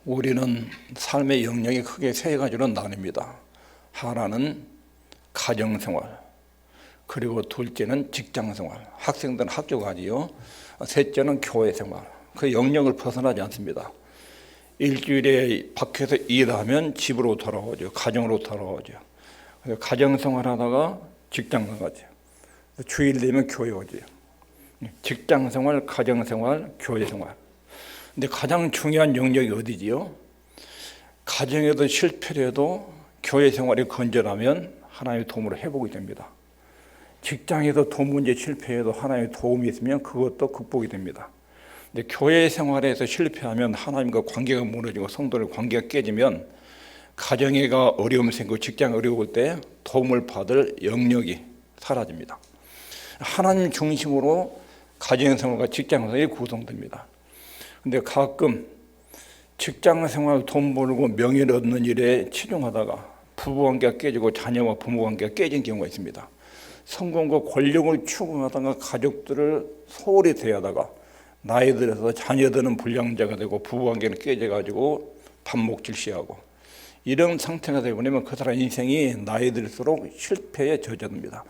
우리는 삶의 영역이 크게 세 가지로 나뉩니다. 하나는 가정생활, 그리고 둘째는 직장생활, 학생들은 학교 가지요. 셋째는 교회생활. 그 영역을 벗어나지 않습니다. 일주일에 밖에서 일하면 집으로 돌아오죠. 가정으로 돌아오죠. 가정생활 하다가 직장생활 가죠. 주일 되면 교회 오죠. 직장생활, 가정생활, 교회생활. 근데 가장 중요한 영역이 어디지요? 가정에도 실패를 해도 교회 생활이 건전하면 하나님의 도움으로 회복이 됩니다. 직장에도 돈 문제 실패해도 하나님의 도움이 있으면 그것도 극복이 됩니다. 근데 교회 생활에서 실패하면 하나님과 관계가 무너지고 성도들 관계가 깨지면 가정에가 어려움이 생기고 직장이 어려울 때 도움을 받을 영역이 사라집니다. 하나님 중심으로 가정생활과 직장생활이 구성됩니다. 근데 가끔 직장생활 돈 벌고 명예를 얻는 일에 치중하다가 부부관계가 깨지고 자녀와 부모관계가 깨진 경우가 있습니다. 성공과 권력을 추구하다가 가족들을 소홀히 대하다가 나이 들어서 자녀들은 불량자가 되고 부부관계는 깨져가지고 반목질시하고 이런 상태가 되어버리면 그 사람 인생이 나이 들수록 실패에 젖어듭니다.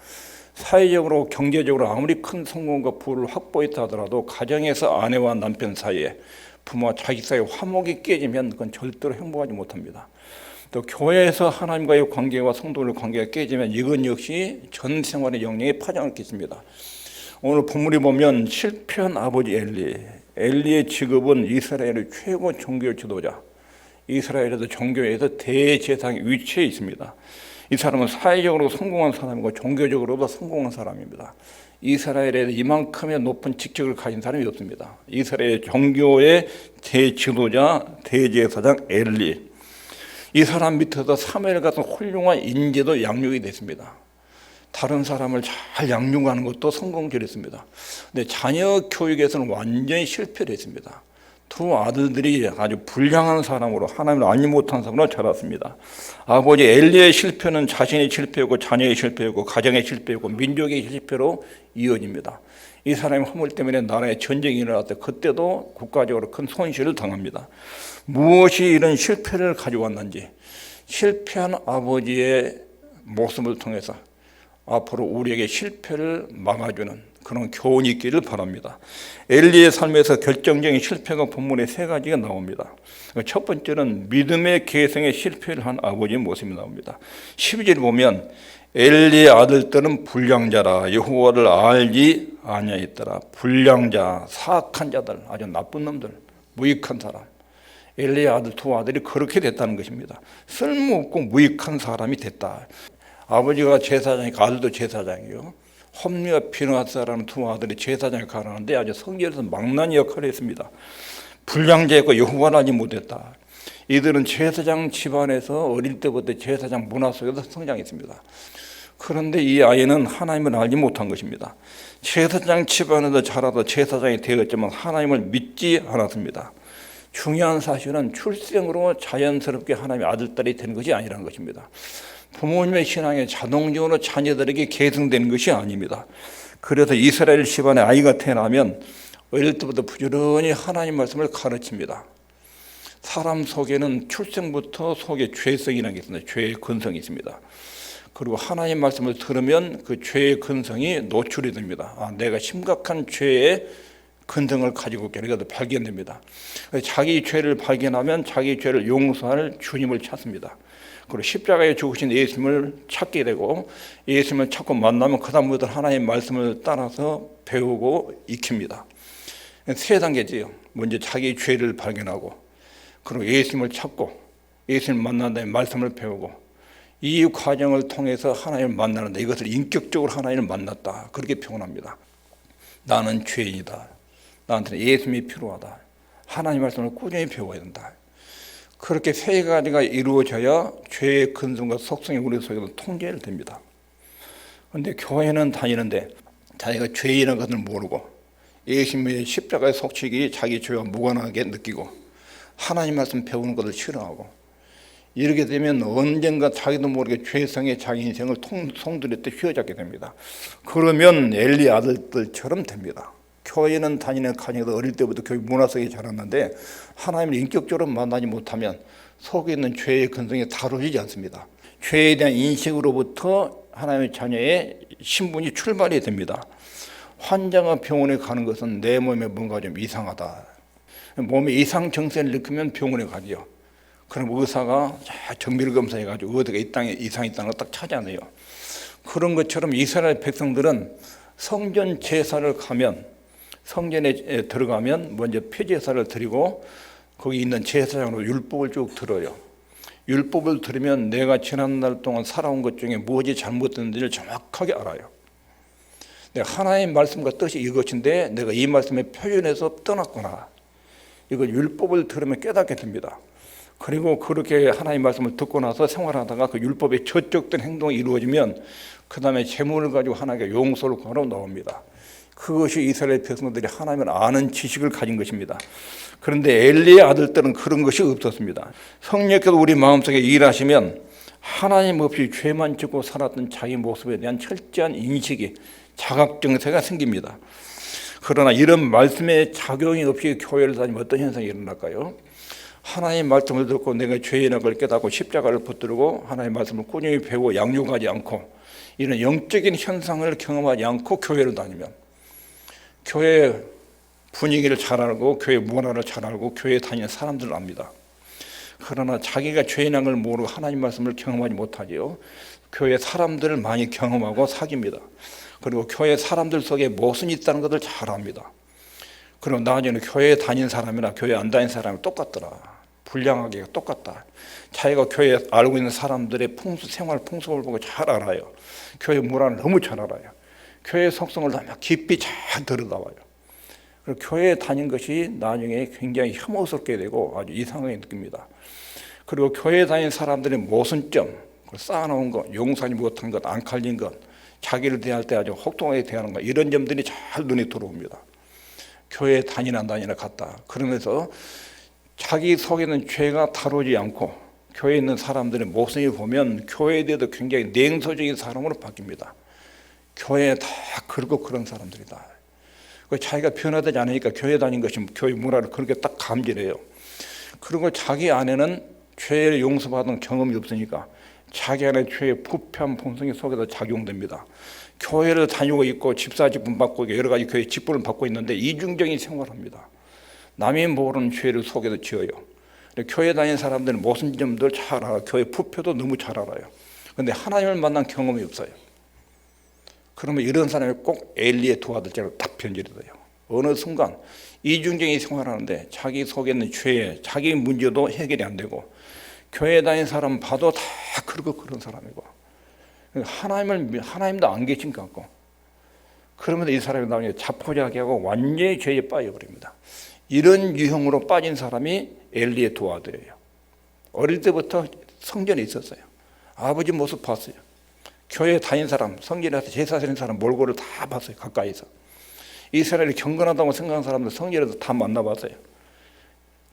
사회적으로 경제적으로 아무리 큰 성공과 부를 확보했다 하더라도 가정에서 아내와 남편 사이에 부모와 자식 사이에 화목이 깨지면 그건 절대로 행복하지 못합니다. 또 교회에서 하나님과의 관계와 성도들 관계가 깨지면 이건 역시 전 생활의 영역에 파장을 끼칩니다. 오늘 본문에 보면 실패한 아버지 엘리의 직업은 이스라엘의 최고 종교 지도자, 이스라엘에서 종교에서 대제사장의 위치에 있습니다. 이 사람은 사회적으로 성공한 사람이고 종교적으로도 성공한 사람입니다. 이스라엘에 이만큼의 높은 직책을 가진 사람이 없습니다. 이스라엘 종교의 대지도자, 대제사장 엘리. 이 사람 밑에서 사무엘 같은 훌륭한 인재도 양육이 됐습니다. 다른 사람을 잘 양육하는 것도 성공적이었습니다. 근데 자녀 교육에서는 완전히 실패를 했습니다. 두 아들들이 아주 불량한 사람으로 하나님을 알지 못한 사람으로 자랐습니다. 아버지 엘리의 실패는 자신의 실패였고 자녀의 실패였고 가정의 실패였고 민족의 실패로 이어집니다. 이 사람의 허물 때문에 나라에 전쟁이 일어났을 때 그때도 국가적으로 큰 손실을 당합니다. 무엇이 이런 실패를 가져왔는지 실패한 아버지의 모습을 통해서 앞으로 우리에게 실패를 막아주는 그런 교훈이 있기를 바랍니다. 엘리의 삶에서 결정적인 실패가 본문에 세 가지가 나옵니다. 첫 번째는 믿음의 계승에 실패를 한 아버지의 모습이 나옵니다. 12절에 보면 엘리의 아들들은 불량자라 여호와를 알지 아니하였더라. 불량자, 사악한 자들, 아주 나쁜 놈들, 무익한 사람. 엘리의 아들 두 아들이 그렇게 됐다는 것입니다. 쓸모없고 무익한 사람이 됐다. 아버지가 제사장이고 아들도 제사장이요. 홈리와 비느하스라는 두 아들이 제사장에 가라는데 아주 성결에서 망나니 역할을 했습니다. 불량자였고 여호와를 알지 못했다. 이들은 제사장 집안에서 어릴 때부터 제사장 문화 속에서 성장했습니다. 그런데 이 아이는 하나님을 알지 못한 것입니다. 제사장 집안에서 자라서 제사장이 되었지만 하나님을 믿지 않았습니다. 중요한 사실은 출생으로 자연스럽게 하나님의 아들딸이 되는 것이 아니라는 것입니다. 부모님의 신앙이 자동적으로 자녀들에게 계승되는 것이 아닙니다. 그래서 이스라엘 집안에 아이가 태어나면 어릴 때부터 부지런히 하나님 말씀을 가르칩니다. 사람 속에는 출생부터 속에 죄성이라는 게 있습니다. 죄의 근성이 있습니다. 그리고 하나님 말씀을 들으면 그 죄의 근성이 노출이 됩니다. 내가 심각한 죄의 근성을 가지고 있게 그래서 발견됩니다. 자기 죄를 발견하면 자기 죄를 용서할 주님을 찾습니다. 그리고 십자가에 죽으신 예수님을 찾게 되고 예수님을 찾고 만나면 그 다음부터 하나님의 말씀을 따라서 배우고 익힙니다. 세 단계지요. 먼저 자기 죄를 발견하고 그리고 예수님을 찾고 예수님을 만난 다음에 말씀을 배우고 이 과정을 통해서 하나님을 만나는데 이것을 인격적으로 하나님을 만났다. 그렇게 표현합니다. 나는 죄인이다. 나한테는 예수님이 필요하다. 하나님 말씀을 꾸준히 배워야 된다. 그렇게 세 가지가 이루어져야 죄의 근성과 속성이 우리 속에서 통제를 됩니다. 그런데 교회는 다니는데 자기가 죄인이라는 것을 모르고 예수님의 십자가의 속식이 자기 죄와 무관하게 느끼고 하나님 말씀 배우는 것을 싫어하고 이렇게 되면 언젠가 자기도 모르게 죄성에 자기 인생을 송두리째 휘어잡게 됩니다. 그러면 엘리 아들들처럼 됩니다. 교회는 다니는 가정에서 어릴 때부터 교회 문화 속에 자랐는데 하나님을 인격적으로 만나지 못하면 속에 있는 죄의 근성이 다뤄지지 않습니다. 죄에 대한 인식으로부터 하나님의 자녀의 신분이 출발이 됩니다. 환자가 병원에 가는 것은 내 몸에 뭔가 좀 이상하다. 몸에 이상 증세를 느끼면 병원에 가죠. 그럼 의사가 정밀 검사해가지고 어디가 이 땅에 이상이 있다는 걸 딱 찾아내요. 그런 것처럼 이스라엘 백성들은 성전 제사를 가면 성전에 들어가면 먼저 폐제사를 드리고 거기 있는 제사장으로 율법을 쭉 들어요. 율법을 들으면 내가 지난날 동안 살아온 것 중에 무엇이 잘못됐는지를 정확하게 알아요. 내가 하나님의 말씀과 뜻이 이것인데 내가 이 말씀에 표현해서 떠났구나. 이걸 율법을 들으면 깨닫게 됩니다. 그리고 그렇게 하나님의 말씀을 듣고 나서 생활하다가 그 율법에 저촉된 행동이 이루어지면 그 다음에 재물을 가지고 하나님께 용서를 구하러 나옵니다. 그것이 이스라엘 백성들이 하나님을 아는 지식을 가진 것입니다. 그런데 엘리의 아들들은 그런 것이 없었습니다. 성령께서 우리 마음속에 일하시면 하나님 없이 죄만 짓고 살았던 자기 모습에 대한 철저한 인식이 자각정세가 생깁니다. 그러나 이런 말씀의 작용이 없이 교회를 다니면 어떤 현상이 일어날까요? 하나님의 말씀을 듣고 내가 죄의 악을 깨닫고 십자가를 붙들고 하나님의 말씀을 꾸준히 배우고 양육하지 않고 이런 영적인 현상을 경험하지 않고 교회를 다니면 교회 분위기를 잘 알고 교회 문화를 잘 알고 교회에 다니는 사람들을 압니다. 그러나 자기가 죄의 악을 모르고 하나님 말씀을 경험하지 못하지요. 교회 사람들을 많이 경험하고 사귑니다. 그리고 교회 사람들 속에 무엇이 있다는 것을 잘 압니다. 그리고 나중에는 교회에 다닌 사람이나 교회 안 다닌 사람이 똑같더라. 불량하게 똑같다. 자기가 교회에 알고 있는 사람들의 생활 풍속을 보고 잘 알아요. 교회 문화를 너무 잘 알아요. 교회 속성을 깊이 잘 들여다봐요. 그리고 교회에 다닌 것이 나중에 굉장히 혐오스럽게 되고 아주 이상하게 느낍니다. 그리고 교회에 다닌 사람들의 모순점, 쌓아놓은 것, 용서하지 못한 것, 안 칼린 것, 자기를 대할 때 아주 혹독하게 대하는 것, 이런 점들이 잘 눈에 들어옵니다. 교회에 다니나 안 다니나 같다. 그러면서 자기 속에는 죄가 다루지 않고 교회에 있는 사람들의 모습을 보면 교회에 대해서 굉장히 냉소적인 사람으로 바뀝니다. 교회에 다 그렇고 그런 사람들이다. 자기가 변화되지 않으니까 교회 다닌 것이 교회 문화를 그렇게 딱 감지해요. 그리고 자기 안에는 죄를 용서받은 경험이 없으니까 자기 안에 죄의 부패한 본성이 속에서 작용됩니다. 교회를 다니고 있고 집사 직분 받고 여러 가지 교회 직분을 받고 있는데 이중적인 생활합니다. 남이 모르는 죄를 속에서 지어요. 교회 다니는 사람들은 모든 점들 잘 알아요. 교회 부패도 너무 잘 알아요. 그런데 하나님을 만난 경험이 없어요. 그러면 이런 사람이 꼭 엘리의 두 아들처럼 딱 변질이 돼요. 어느 순간 이중적인 생활하는데 자기 속에 있는 죄에 자기 문제도 해결이 안 되고 교회 다니는 사람 봐도 다 그러고 그런 사람이고 하나님도 안 계신 것 같고 그러면 이 사람이 나중에 자포자기 하고 완전히 죄에 빠져버립니다. 이런 유형으로 빠진 사람이 엘리의 두 아들이에요. 어릴 때부터 성전에 있었어요. 아버지 모습 봤어요. 교회에 다닌 사람, 성전에 가서 제사 드리는 사람 몰골을 다 봤어요. 가까이서. 이스라엘이 경건하다고 생각하는 사람들 성전에서 다 만나봤어요.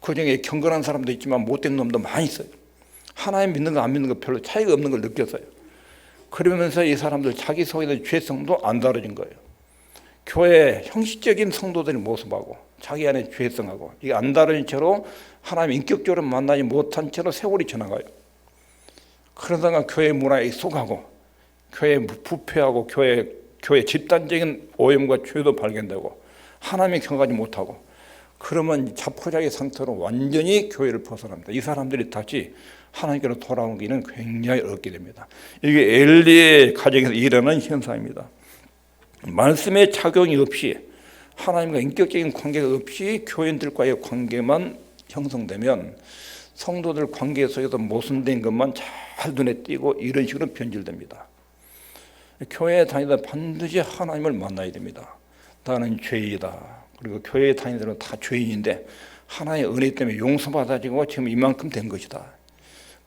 그중에 경건한 사람도 있지만 못된 놈도 많이 있어요. 하나님 믿는 거 안 믿는 거 별로 차이가 없는 걸 느꼈어요. 그러면서 이 사람들 자기 속에 있는 죄성도 안 다뤄진 거예요. 교회 형식적인 성도들의 모습하고 자기 안에 죄성하고 이게 안 다른 채로 하나님 인격적으로 만나지 못한 채로 세월이 지나가요. 그러다가 교회 문화에 익숙하고 교회 부패하고 교회 집단적인 오염과 죄도 발견되고 하나님이 경험하지 못하고 그러면 자포자기 상태로 완전히 교회를 벗어납니다. 이 사람들이 다시 하나님께로 돌아오기는 굉장히 어렵게 됩니다. 이게 엘리의 가정에서 일어나는 현상입니다. 말씀의 작용이 없이 하나님과 인격적인 관계가 없이 교인들과의 관계만 형성되면 성도들 관계 속에서 모순된 것만 잘 눈에 띄고 이런 식으로 변질됩니다. 교회에 다니다 반드시 하나님을 만나야 됩니다. 나는 죄이다. 그리고 교회에 다니는 사람은 다 죄인인데 하나님의 은혜 때문에 용서받아지고 지금 이만큼 된 것이다.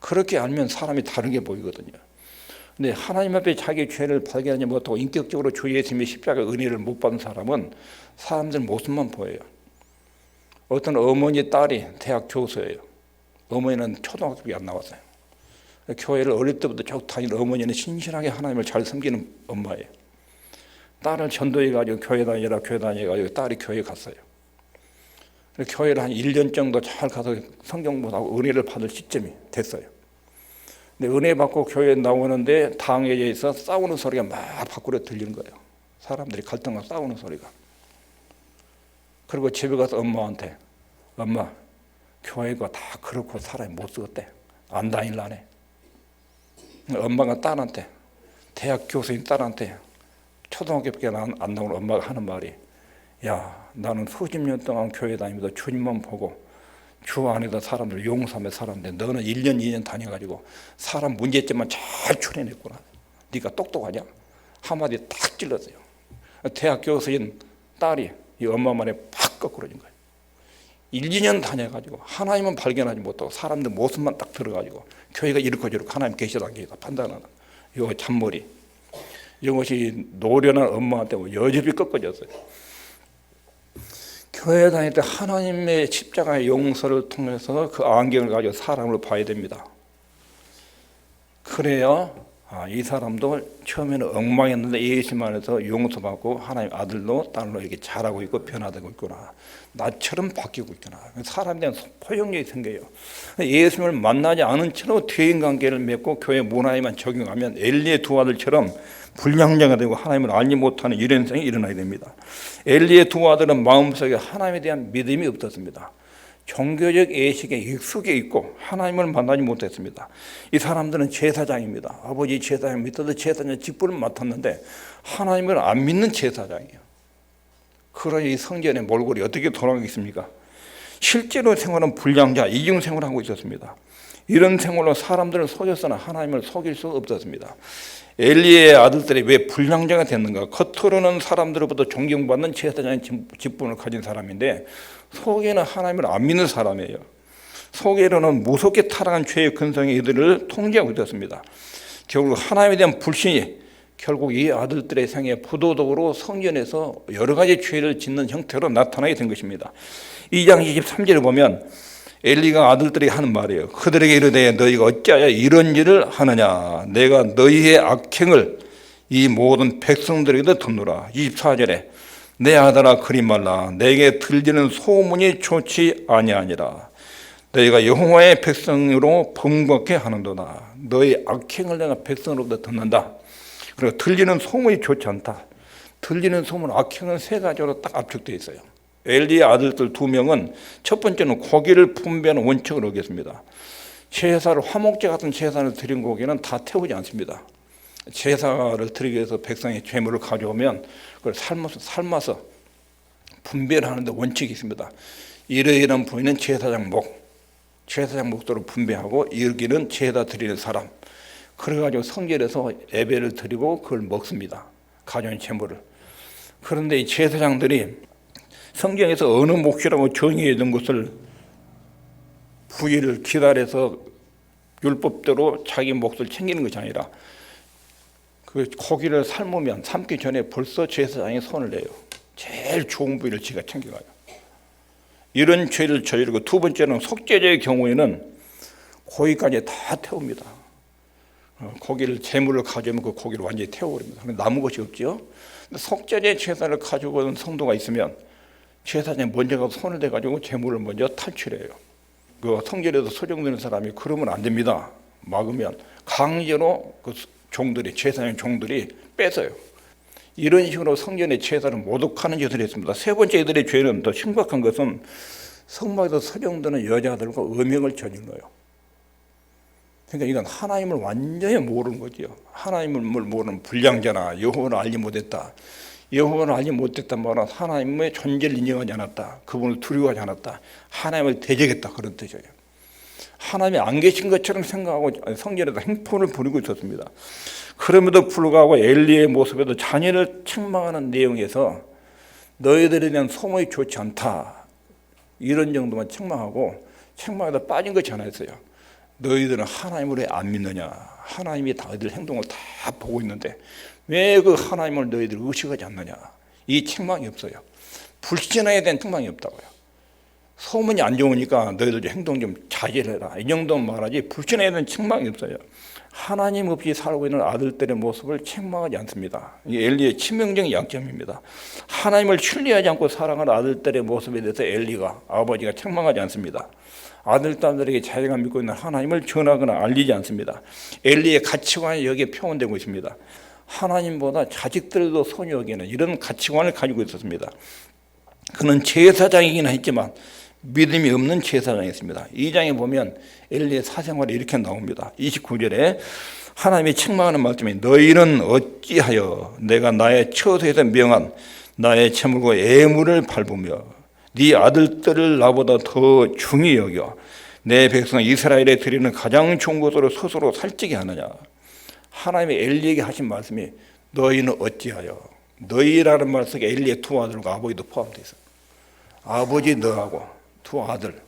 그렇게 알면 사람이 다르게 보이거든요. 근데 하나님 앞에 자기 죄를 발견하지 못하고 인격적으로 주 예수님의 십자가 은혜를 못 받은 사람은 사람들 모습만 보여요. 어떤 어머니 딸이 대학 교수예요. 어머니는 초등학교밖에 안 나왔어요. 교회를 어릴 때부터 쭉 다니는 어머니는 신실하게 하나님을 잘 섬기는 엄마예요. 딸을 전도해가지고 교회 다니라 교회 다녀가지고 딸이 교회 갔어요. 교회를 한 1년 정도 잘 가서 성경 공부하고 은혜를 받을 시점이 됐어요. 근데 은혜 받고 교회에 나오는데 당회에서 싸우는 소리가 막 밖으로 들리는 거예요. 사람들이 갈등하고 싸우는 소리가. 그리고 집에 가서 엄마한테, 엄마, 교회가 다 그렇고 사람이 못 쓰겠대. 안 다닐라네. 엄마가 딸한테, 대학 교수인 딸한테, 초등학교밖에 안 나오는 엄마가 하는 말이, 야, 나는 수십 년 동안 교회 다니면서 주님만 보고 주 안에서 사람들 용서하며 살았는데 너는 1년, 2년 다녀가지고 사람 문제점만 잘 추려냈구나. 네가 똑똑하냐? 한마디 딱 찔렀어요. 대학 교수인 딸이 이 엄마 말에 팍 거꾸러진 거예요. 1, 2년 다녀가지고 하나님은 발견하지 못하고 사람들 모습만 딱 들어가지고 교회가 이렇고 저렇고 하나님 계시다는 게 판단하는 이 잔머리. 이것이 노련한 엄마한테 여전히 꺾어졌어요. 교회 다닐 때 하나님의 십자가의 용서를 통해서 그 안경을 가지고 사람을 봐야 됩니다. 그래야 이 사람도 처음에는 엉망이었는데 예수님 안에서 용서받고 하나님 아들로 딸로 이렇게 자라고 있고 변화되고 있구나. 나처럼 바뀌고 있구나. 사람에 대한 포용력이 생겨요. 예수님을 만나지 않은 채로 대인관계를 맺고 교회 문화에만 적용하면 엘리의 두 아들처럼 불량자가 되고 하나님을 알지 못하는 이런 현상이 일어나야 됩니다. 엘리의 두 아들은 마음속에 하나님에 대한 믿음이 없었습니다. 종교적 예식에 익숙해 있고 하나님을 만나지 못했습니다. 이 사람들은 제사장입니다. 아버지 제사장 믿어도 제사장 직분을 맡았는데 하나님을 안 믿는 제사장이에요. 그러니 이 성전의 몰골이 어떻게 돌아가겠습니까? 실제로 생활은 불량자, 이중 생활을 하고 있었습니다. 이런 생활로 사람들을 속였으나 하나님을 속일 수 없었습니다. 엘리의 아들들이 왜 불량자가 됐는가? 겉으로는 사람들로부터 존경받는 제사장의 직분을 가진 사람인데 속에는 하나님을 안 믿는 사람이에요. 속에는 무섭게 타락한 죄의 근성이 이들을 통제하고 있었습니다. 결국 하나님에 대한 불신이 결국 이 아들들의 생에 부도덕으로 성전에서 여러 가지 죄를 짓는 형태로 나타나게 된 것입니다. 2장 23절에 보면 엘리가 아들들이 하는 말이에요. 그들에게 이르되 너희가 어찌하여 이런 일을 하느냐? 내가 너희의 악행을 이 모든 백성들에게도 듣노라. 24절에 내 아들아 그리 말라. 내게 들리는 소문이 좋지 아니하니라. 너희가 여호와의 백성으로 범죄케 하는도다. 너희 악행을 내가 백성으로부터 듣는다. 그리고 들리는 소문이 좋지 않다. 들리는 소문, 악행은 세 가지로 딱 압축되어 있어요. 엘리의 아들들 2명은 첫 번째는 고기를 분배하는 원칙을 어겼습니다. 제사를 화목제 같은 제사를 드린 고기는 다 태우지 않습니다. 제사를 드리기 위해서 백성의 죄물을 가져오면 그걸 삶아서 분배를 하는데 원칙이 있습니다. 이러이러한 부위는 제사장 목도로 분배하고 여기는 제사 드리는 사람. 그래가지고 성전에서 예배를 드리고 그걸 먹습니다. 가정의 제물을. 그런데 이 제사장들이 성경에서 어느 몫이라고 정의해 둔 것을 부위를 기다려서 율법대로 자기 몫을 챙기는 것이 아니라 그 고기를 삶기 전에 벌써 제사장이 손을 내요. 제일 좋은 부위를 지가 챙겨가요. 이런 죄를 저지르고 두 번째는 속죄제의 경우에는 고기까지 다 태웁니다. 고기를 제물을 가져오면 그 고기를 완전히 태워버립니다. 남은 것이 없죠. 속죄제 제사를 가지고 오는 성도가 있으면 제사장이 먼저 가서 손을 대가지고 제물을 먼저 탈취해요. 그 성전에서 소정되는 사람이 그러면 안 됩니다. 막으면 강제로 그 종들이 제사장 종들이 뺏어요. 이런 식으로 성전의 제사를 모독하는 짓을 했습니다. 세 번째 이들의 죄는 더 심각한 것은 성막에서 소정되는 여자들과 음행을 저지른 거예요. 그러니까 이건 하나님을 완전히 모르는 거죠. 하나님을 모르는 불량자나 여호와를 알지 못했다. 여호와를 알지 못했단 말은 하나님의 존재를 인정하지 않았다. 그분을 두려워하지 않았다. 하나님을 대적했다. 그런 뜻이에요. 하나님이 안 계신 것처럼 생각하고 성전에서 행포를 부리고 있었습니다. 그럼에도 불구하고 엘리의 모습에도 자녀를 책망하는 내용에서 너희들에 대한 소문이 좋지 않다. 이런 정도만 책망에다 빠진 것이 하나 있어요. 너희들은 하나님을 왜 안 믿느냐? 하나님이 너희들 행동을 다 보고 있는데 왜 그 하나님을 너희들 의식하지 않느냐? 이 책망이 없어요. 불신앙에 대한 책망이 없다고요. 소문이 안 좋으니까 너희들 행동 좀 자제를 해라. 이 정도는 말하지 불신에 대한 책망이 없어요. 하나님 없이 살고 있는 아들들의 모습을 책망하지 않습니다. 이게 엘리의 치명적인 약점입니다. 하나님을 신뢰하지 않고 살아가는 아들들의 모습에 대해서 엘리가, 아버지가 책망하지 않습니다. 아들, 딸들에게 자기가 믿고 있는 하나님을 전하거나 알리지 않습니다. 엘리의 가치관이 여기에 표현되고 있습니다. 하나님보다 자식들도 소중히 여기는 이런 가치관을 가지고 있었습니다. 그는 제사장이긴 했지만 믿음이 없는 제사장이었습니다. 2장에 보면 엘리의 사생활이 이렇게 나옵니다. 29절에 하나님이 책망하는 말씀이 너희는 어찌하여 내가 나의 처소에서 명한 나의 재물과 예물을 밟으며 네 아들들을 나보다 더 중히 여겨 내 백성 이스라엘에 드리는 가장 좋은 것으로 스스로 살찌게 하느냐. 하나님이 엘리에게 하신 말씀이 너희는 어찌하여, 너희라는 말 속에 엘리의 두 아들과 아버지도 포함되어 있어요. 아버지 너하고 두 아들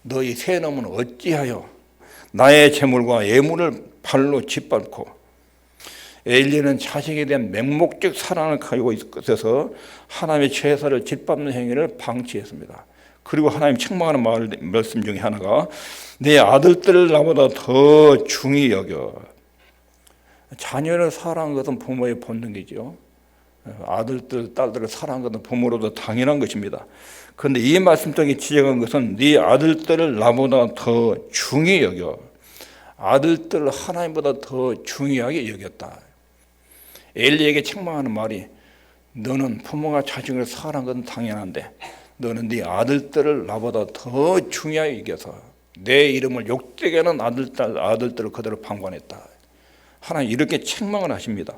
너희 세 놈은 어찌하여 나의 재물과 예물을 발로 짓밟고. 엘리는 자식에 대한 맹목적 사랑을 가지고 있어서 하나님의 제사를 짓밟는 행위를 방치했습니다. 그리고 하나님 책망하는 말씀 중에 하나가 내 아들들을 나보다 더 중히 여겨. 자녀를 사랑하는 것은 부모의 본능이죠. 아들들, 딸들을 사랑하는 것은 부모로도 당연한 것입니다. 그런데 이 말씀 속에 지적한 것은 네 아들들을 나보다 더 중히 여겨. 아들들을 하나님보다 더 중요하게 여겼다. 엘리에게 책망하는 말이 너는 부모가 자식을 사랑하는 것은 당연한데 너는 네 아들들을 나보다 더 중요하게 여겨서 내 이름을 욕되게 하는 아들들을 그대로 방관했다. 하나님 이렇게 책망을 하십니다.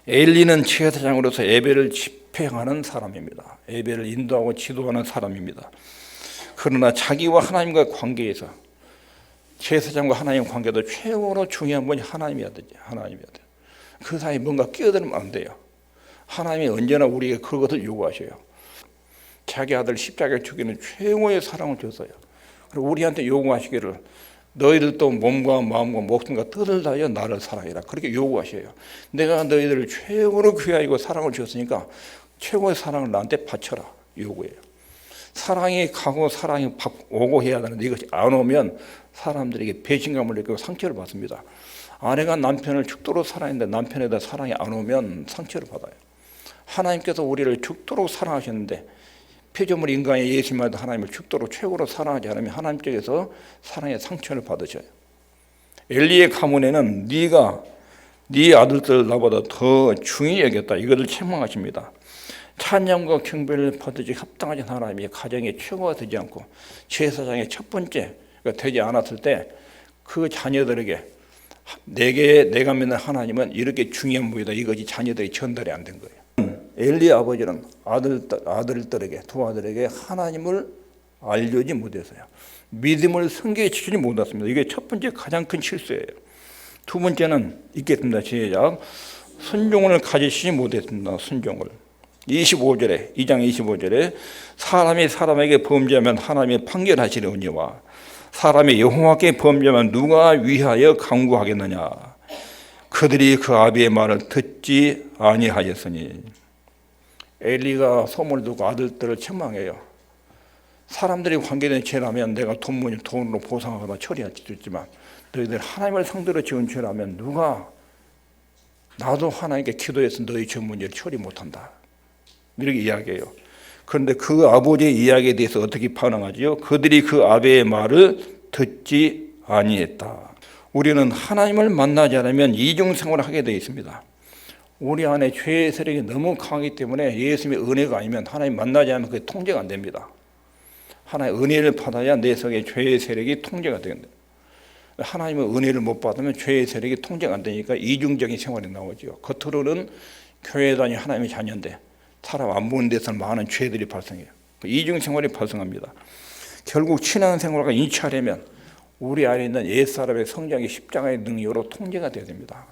엘리는 제사장으로서 예배를 집행하는 사람입니다. 예배를 인도하고 지도하는 사람입니다. 그러나 자기와 하나님과의 관계에서 제사장과 하나님의 관계도 최고로 중요한 분이 하나님이어야 되죠. 하나님이어야 돼요. 그 사이에 뭔가 끼어들면 안 돼요. 하나님이 언제나 우리에게 그것을 요구하셔요. 자기 아들 십자가에 죽이는 최고의 사랑을 줬어요. 그리고 우리한테 요구하시기를 너희들도 몸과 마음과 목숨과 뜻을 다하여 나를 사랑해라. 그렇게 요구하셔요. 내가 너희들을 최고로 귀하고 사랑을 줬으니까 최고의 사랑을 나한테 바쳐라. 요구해요. 사랑이 가고 사랑이 오고 해야 되는데 이것이 안 오면 사람들에게 배신감을 느끼고 상처를 받습니다. 아내가 남편을 죽도록 사랑했는데 남편에 대한 사랑이 안 오면 상처를 받아요. 하나님께서 우리를 죽도록 사랑하셨는데 피조물 인간의 예수님도 하나님을 죽도록 최고로 사랑하지 않으면 하나님 쪽에서 사랑의 상처를 받으셔요. 엘리의 가문에는 네가 네 아들들 나보다 더 중히 여겼다. 이것을 책망하십니다. 찬양과 경배를 받으시 합당하신 하나님이 가정의 최고가 되지 않고 제사장의 첫 번째가 되지 않았을 때 그 자녀들에게 내가 믿는 하나님은 이렇게 중요한 분이다. 이것이 자녀들이 전달이 안 된 거예요. 엘리의 아버지는 아들들에게 두 아들에게 하나님을 알려지 못했어요. 믿음을 성경시키지 못했습니다. 이게 첫 번째 가장 큰 실수예요. 두 번째는 있겠습니다. 시작. 순종을 가지시지 못했습니다. 순종을. 25절에 2장 25절에 사람이 사람에게 범죄하면 하나님이 판결하시려니와 사람이 여호와께 범죄하면 누가 위하여 강구하겠느냐. 그들이 그 아비의 말을 듣지 아니하였으니. 엘리가 소문을 듣고 아들들을 책망해요. 사람들이 관계된 죄라면 내가 돈으로 보상하거나 처리할 수도 있지만 너희들 하나님을 상대로 지은 죄라면 누가 나도 하나님께 기도해서 너희 죄 문제를 처리 못한다. 이렇게 이야기해요. 그런데 그 아버지의 이야기에 대해서 어떻게 반응하지요? 그들이 그 아비의 말을 듣지 아니했다. 우리는 하나님을 만나지 않으면 이중생활을 하게 되어 있습니다. 우리 안에 죄의 세력이 너무 강하기 때문에 예수님의 은혜가 아니면 하나님 만나지 않으면 그게 통제가 안 됩니다. 하나님의 은혜를 받아야 내 속에 죄의 세력이 통제가 되는데 하나님의 은혜를 못 받으면 죄의 세력이 통제가 안 되니까 이중적인 생활이 나오죠. 겉으로는 교회 다니 하나님의 자녀인데 사람 안 보는 데서는 많은 죄들이 발생해요. 이중 생활이 발생합니다. 결국 신앙생활과 인치하려면 우리 안에 있는 옛사람의 성장이 십자가의 능력으로 통제가 되어야 됩니다.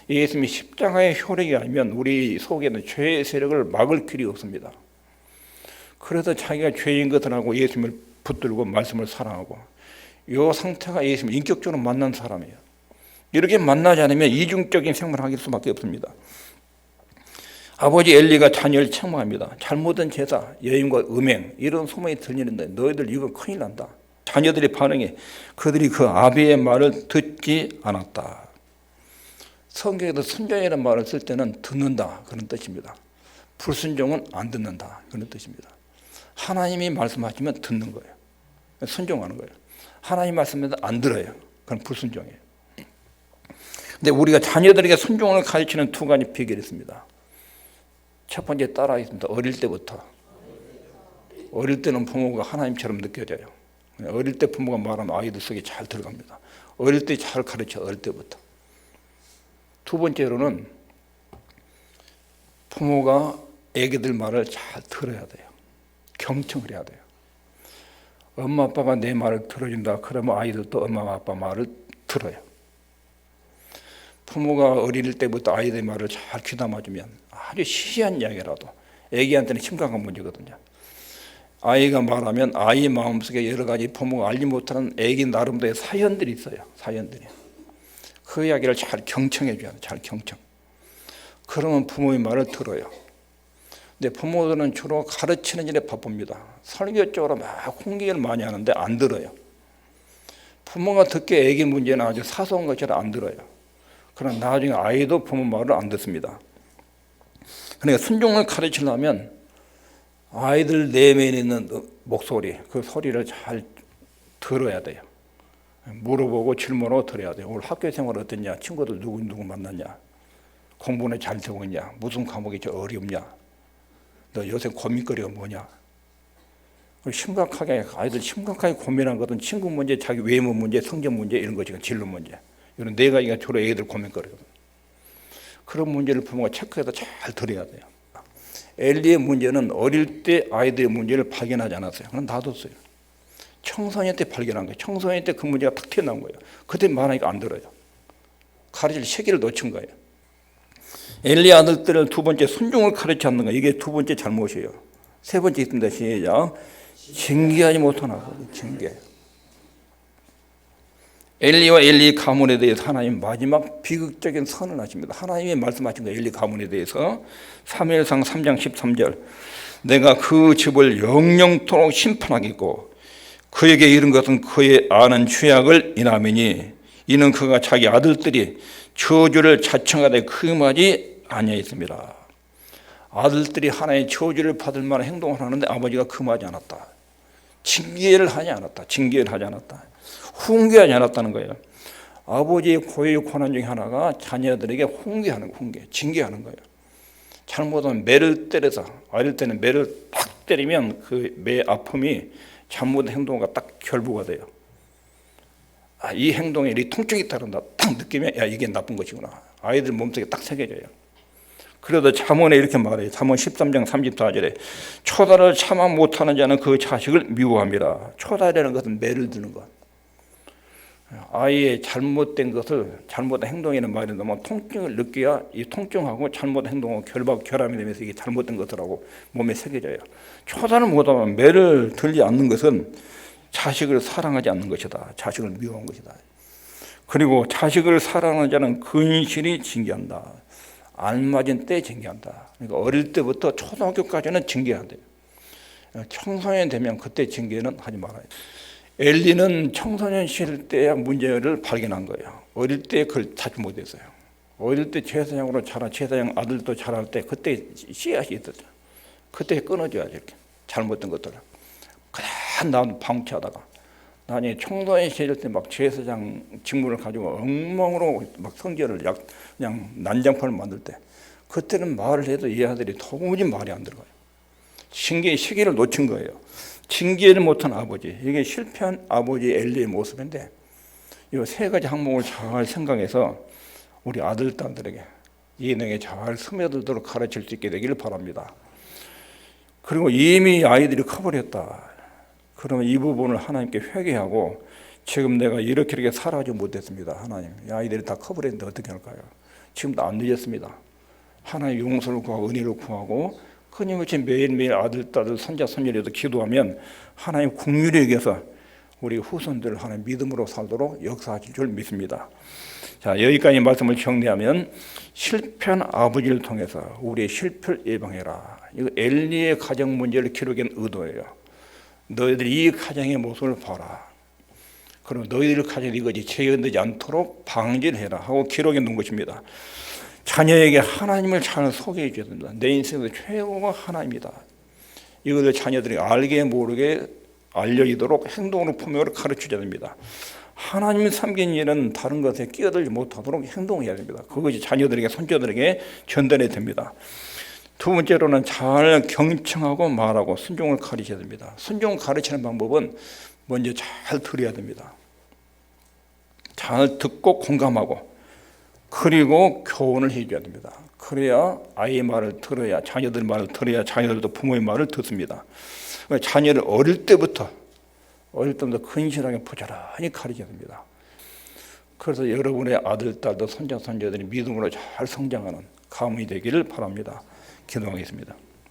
예수님이 십자가의 효력이 아니면 우리 속에 있는 죄의 세력을 막을 길이 없습니다. 그래서 자기가 죄인 것을 하고 예수님을 붙들고 말씀을 사랑하고 이 상태가 예수님을 인격적으로 만난 사람이에요. 이렇게 만나지 않으면 이중적인 생활을 하길 수밖에 없습니다. 아버지 엘리가 자녀를 책망합니다. 잘못된 제사, 여인과 음행 이런 소문이 들리는데 너희들 이거 큰일 난다. 자녀들의 반응이 그들이 그 아비의 말을 듣지 않았다. 성경에도 순종이라는 말을 쓸 때는 듣는다 그런 뜻입니다. 불순종은 안 듣는다 그런 뜻입니다. 하나님이 말씀하시면 듣는 거예요. 순종하는 거예요. 하나님 말씀에도 안 들어요. 그건 불순종이에요. 근데 우리가 자녀들에게 순종을 가르치는 두 가지 비결이 있습니다. 첫 번째 따라하겠습니다. 어릴 때부터. 어릴 때는 부모가 하나님처럼 느껴져요. 어릴 때 부모가 말하면 아이들 속에 잘 들어갑니다. 어릴 때 잘 가르쳐. 어릴 때부터. 두 번째로는 부모가 애기들 말을 잘 들어야 돼요. 경청을 해야 돼요. 엄마 아빠가 내 말을 들어준다 그러면 아이들도 엄마 아빠 말을 들어요. 부모가 어릴 때부터 아이들 말을 잘 귀담아주면 아주 시시한 이야기라도 애기한테는 심각한 문제거든요. 아이가 말하면 아이 마음속에 여러 가지 부모가 알지 못하는 애기 나름대로의 사연들이 있어요. 사연들이. 그 이야기를 잘 경청해 줘야 돼요. 잘 경청. 그러면 부모의 말을 들어요. 근데 부모들은 주로 가르치는 일에 바쁩니다. 설교 쪽으로 막 홍기를 많이 하는데 안 들어요. 부모가 듣기에 애기 문제는 아주 사소한 것처럼 안 들어요. 그러나 나중에 아이도 부모 말을 안 듣습니다. 그러니까 순종을 가르치려면 아이들 내면에 있는 목소리, 그 소리를 잘 들어야 돼요. 물어보고 질문하고 들어야 돼요. 오늘 학교 생활 어땠냐? 친구들 누구 만났냐? 공부는 잘 되고 있냐? 무슨 과목이 좀 어렵냐? 너 요새 고민거리가 뭐냐? 심각하게 아이들 심각하게 고민한 것은 친구 문제, 자기 외모 문제, 성적 문제 이런 거지, 진로 문제. 이런 네 가지가 주로 애들 고민거리거든. 그런 문제를 부모가 체크해서 잘 들어야 돼요. 엘리의 문제는 어릴 때 아이들의 문제를 발견하지 않았어요. 그냥 놔뒀어요. 청소년 때 발견한 거예요. 청소년 때 그 문제가 탁 튀어나온 거예요. 그때 말하니까 안 들어요. 가르칠 시기를 놓친 거예요. 엘리 아들들을 두 번째 순종을 가르치지 않는 거, 이게 두 번째 잘못이에요. 세 번째 있습니다. 시작. 징계하지 못하나. 징계. 엘리와 엘리 가문에 대해서 하나님 마지막 비극적인 선언을 하십니다. 하나님이 말씀하신 거예요. 엘리 가문에 대해서 사무엘상 3장 13절 내가 그 집을 영영토록 심판하겠고 그에게 이른 것은 그의 아는 죄악을 인함이니 이는 그가 자기 아들들이 저주를 자청하되 금하지 아니하였습니다. 아들들이 하나의 저주를 받을 만한 행동을 하는데 아버지가 금하지 않았다. 징계를 하지 않았다. 징계를 하지 않았다. 훈계하지 않았다는 거예요. 아버지의 고유의 권한 중에 하나가 자녀들에게 훈계하는 거예요. 훈계, 징계하는 거예요. 잘못하면 매를 때려서 어릴 때는 매를 딱 때리면 그 매 아픔이 잘못된 행동과 딱 결부가 돼요. 아, 이 행동에 이 통증이 따른다. 딱 느끼면 야 이게 나쁜 것이구나. 아이들 몸속에 딱 새겨져요. 그래도 잠언에 이렇게 말해요. 잠언 13장 34절에 초다를 참아 못하는 자는 그 자식을 미워합니다. 초다라는 것은 매를 드는 것. 아이의 잘못된 것을 잘못된 행동이라는 말이 나오면 통증을 느껴야 이 통증하고 잘못된 행동하고 결함이 되면서 이게 잘못된 것들하고 몸에 새겨져요. 초다를 못하면 매를 들지 않는 것은 자식을 사랑하지 않는 것이다. 자식을 미워한 것이다. 그리고 자식을 사랑하는 자는 근실히 징계한다. 알맞은 때에 징계한다. 그러니까 어릴 때부터 초등학교까지는 징계해야 돼요. 청소년 되면 그때 징계는 하지 말아요. 엘리는 청소년 시절 때야 문제를 발견한 거예요. 어릴 때 그걸 찾지 못했어요. 어릴 때 제사장으로 자란 제사장 아들도 자랄 때 그때 씨앗이 있었죠. 그때 끊어줘야죠. 이렇게 잘못된 것들을. 그냥 난 방치하다가 나중에 청소년 시절 때 막 제사장 직무를 가지고 엉망으로 막 성전을 그냥 난장판을 만들 때 그때는 말을 해도 이 아들이 도무지 말이 안 들어가요. 징계의 시기를 놓친 거예요. 징계를 못한 아버지, 이게 실패한 아버지 엘리의 모습인데 이 세 가지 항목을 잘 생각해서 우리 아들, 딸들에게 이 내용에 잘 스며들도록 가르칠 수 있게 되기를 바랍니다. 그리고 이미 아이들이 커버렸다. 그러면 이 부분을 하나님께 회개하고 지금 내가 이렇게 살아가지 못했습니다. 하나님, 이 아이들이 다 커버렸는데 어떻게 할까요? 지금도 안 늦었습니다. 하나님 용서를 구하고 은혜를 구하고 끊임없이 매일매일 아들, 딸들, 손자, 손녀에도 기도하면 하나님 긍휼히 여겨서 우리 후손들 하나님 믿음으로 살도록 역사하실 줄 믿습니다. 자, 여기까지 말씀을 정리하면 실패한 아버지를 통해서 우리의 실패를 예방해라. 이거 엘리의 가정 문제를 기록한 의도예요. 너희들이 이 가정의 모습을 봐라. 그럼 너희들 가정이 이것이 재현되지 않도록 방지를 해라 하고 기록해 놓은 것입니다. 자녀에게 하나님을 잘 소개해 줘야 됩니다. 내 인생에서 최고가 하나님이다. 이것을 자녀들이 알게 모르게 알려지도록 행동으로 품으로 가르쳐줘야 됩니다. 하나님을 섬기는 일은 다른 것에 끼어들지 못하도록 행동해야 됩니다. 그것이 자녀들에게 손자들에게 전달해야 됩니다. 두 번째로는 잘 경청하고 말하고 순종을 가르쳐야 됩니다. 순종을 가르치는 방법은 먼저 잘 들어야 됩니다. 잘 듣고 공감하고 그리고 교훈을 해줘야 됩니다. 그래야 아이의 말을 들어야 자녀들 말을 들어야 자녀들도 부모의 말을 듣습니다. 자녀를 어릴 때부터 근실하게 부지런히 가르쳐야 됩니다. 그래서 여러분의 아들, 딸도 손자, 손자들이 믿음으로 잘 성장하는 가문이 되기를 바랍니다. 기도하겠습니다.